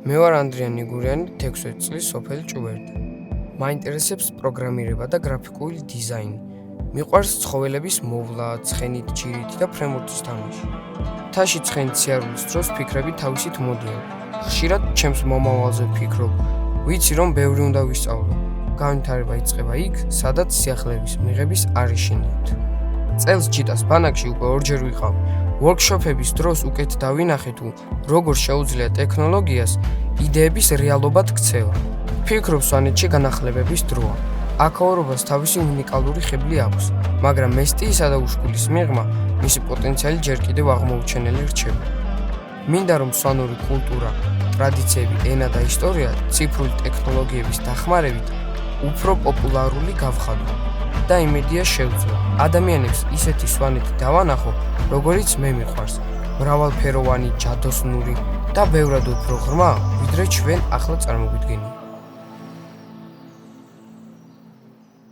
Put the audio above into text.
მე ვარ ანდრიან ნიგურიანი, 16 წლის სოფელი ჭუბერდა. მაინტერესებს პროგრამირება და გრაფიკული დიზაინი. მიყვარს ცხოველების მოვლა, ცხენით, ჯირით და ფრენბურთის თამაში. თაში ცხენით სიარულის დროს ფიქრები თავისით მოდიან. ხშირად ჩემს მომავალზე ვფიქრობ, ვიცი რომ ბევრი უნდა ვისწავლო. განვითარება იწყება იქ, სადაც სიახლეების მიღების არ ეშინიათ. წელს ჯიტას ბანაკში უკვე ორჯერ ვიყავ. ვორქშოპების დროს უკეთ დავინახე თუ როგორ შეუძლია ტექნოლოგიას იდეების რეალობად ქცევა. ფიქრობ სვანეთში განახლებების დროა. აქაურობას თავისი უნიკალური ხიბლი აქვს, მაგრამ მესტიისა და უშკულის მიღმა მისი პოტენციალი ჯერ კიდევ აღმოუჩენელი რჩება. მინდა რომ სვანური კულტურა, ტრადიციები, ენა და ისტორია ციფრული ტექნოლოგიების დახმარებით უფრო პოპულარული გავხადო და იმედია შევძლო. ადამიანებს ისეთი სვანეთი დავანახო, როგორიც მე მიყვარს, მრავალფეროვანი, ჯადოსნური და ბევრად უფრო ღრმა, ვიდრე ჩვენ ახლა წარმოგვიდგენია.